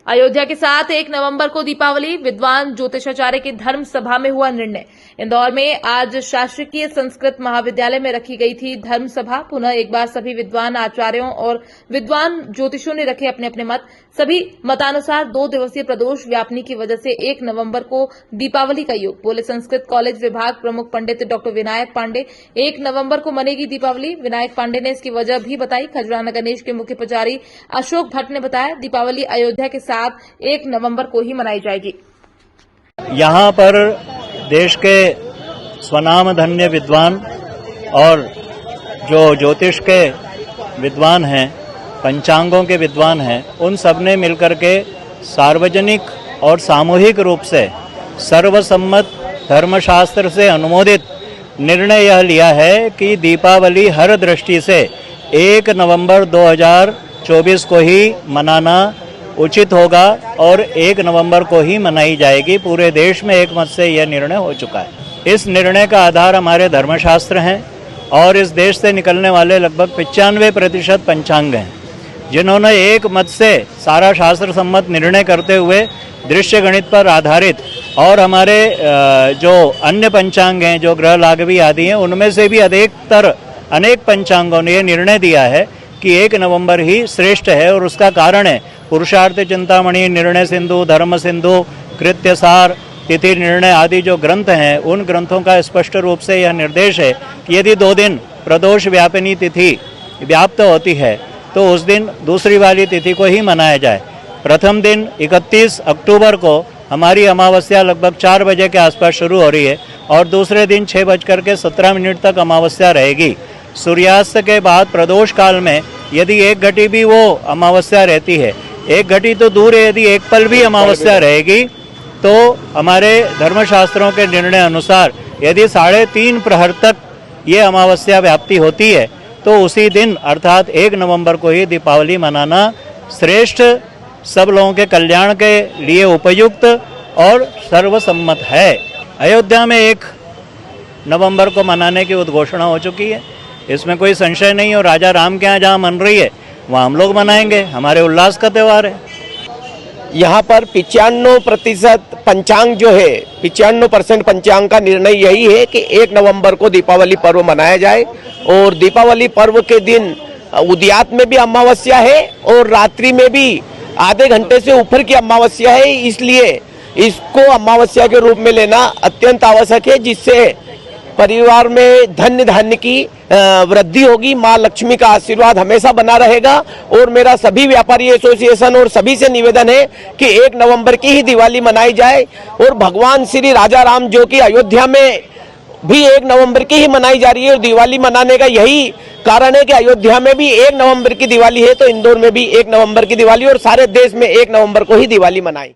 अयोध्या के साथ 1 नवंबर को दीपावली, विद्वान ज्योतिषाचार्य की धर्म सभा में हुआ निर्णय। इंदौर में आज शासकीय संस्कृत महाविद्यालय में रखी गई थी धर्म सभा। पुनः एक बार सभी विद्वान आचार्यों और विद्वान ज्योतिषों ने रखे अपने अपने मत। सभी मतानुसार 2 दिवसीय प्रदोष व्यापनी की वजह से 1 नवंबर को दीपावली का योग। बोले संस्कृत कॉलेज विभाग प्रमुख पंडित डॉक्टर विनायक पांडे। 1 नवंबर को मनेगी दीपावली। विनायक पांडे ने इसकी वजह भी बताई। खजुराना गणेश के मुख्य पुजारी अशोक भट्ट ने बताया, दीपावली अयोध्या के साथ 1 नवंबर को ही मनाई जाएगी। यहाँ पर देश के स्वनाम धन्य विद्वान और जो ज्योतिष के विद्वान हैं, पंचांगों के विद्वान हैं, उन सब ने मिलकर के सार्वजनिक और सामूहिक रूप से सर्वसम्मत धर्मशास्त्र से अनुमोदित निर्णय यह लिया है कि दीपावली हर दृष्टि से 1 नवंबर 2024 को ही मनाना उचित होगा और 1 नवंबर को ही मनाई जाएगी। पूरे देश में एक मत से यह निर्णय हो चुका है। इस निर्णय का आधार हमारे धर्मशास्त्र हैं और इस देश से निकलने वाले लगभग 95% पंचांग हैं, जिन्होंने एक मत से सारा शास्त्र सम्मत निर्णय करते हुए दृश्य गणित पर आधारित और हमारे जो अन्य पंचांग हैं, जो ग्रह लागवी आदि हैं, उनमें से भी अधिकतर अनेक पंचांगों ने यह निर्णय दिया है कि 1 नवंबर ही श्रेष्ठ है। और उसका कारण है पुरुषार्थ चिंतामणि, निर्णय सिंधु, धर्म सिंधु, कृत्यसार, तिथि निर्णय आदि जो ग्रंथ हैं, उन ग्रंथों का स्पष्ट रूप से यह निर्देश है कि यदि 2 दिन प्रदोष व्यापिनी तिथि व्याप्त होती है तो उस दिन दूसरी वाली तिथि को ही मनाया जाए। प्रथम दिन 31 अक्टूबर को हमारी अमावस्या लगभग 4 बजे के आसपास शुरू हो रही है और दूसरे दिन 6:17 तक अमावस्या रहेगी। सूर्यास्त के बाद प्रदोष काल में यदि 1 घटी भी वो अमावस्या रहती है, 1 घटी तो दूर है, यदि 1 पल भी अमावस्या रहेगी तो हमारे धर्मशास्त्रों के निर्णय अनुसार यदि 3.5 प्रहर तक ये अमावस्या व्याप्ति होती है तो उसी दिन अर्थात 1 नवंबर को ही दीपावली मनाना श्रेष्ठ, सब लोगों के कल्याण के लिए उपयुक्त और सर्वसम्मत है। अयोध्या में 1 नवंबर को मनाने की उद्घोषणा हो चुकी है, इसमें कोई संशय नहीं। और राजा राम के यहाँ जहाँ मन रही है वहाँ हम लोग मनाएंगे, हमारे उल्लास का त्यौहार है। यहाँ पर 95% पंचांग जो है, 95% पंचांग का निर्णय यही है कि 1 नवंबर को दीपावली पर्व मनाया जाए। और दीपावली पर्व के दिन उदयात में भी अमावस्या है और रात्रि में भी आधे घंटे से ऊपर की अमावस्या है, इसलिए इसको अमावस्या के रूप में लेना अत्यंत आवश्यक है, जिससे परिवार में धन्य धान्य की वृद्धि होगी। माँ लक्ष्मी का आशीर्वाद हमेशा बना रहेगा। और मेरा सभी व्यापारी एसोसिएशन और सभी से निवेदन है कि 1 नवंबर की ही दिवाली मनाई जाए। और भगवान श्री राजा राम जो कि अयोध्या में भी 1 नवंबर की ही मनाई जा रही है, और दिवाली मनाने का यही कारण है कि अयोध्या में भी 1 नवंबर की दिवाली है तो इंदौर में भी 1 नवंबर की दिवाली और सारे देश में 1 नवंबर को ही दिवाली मनाई।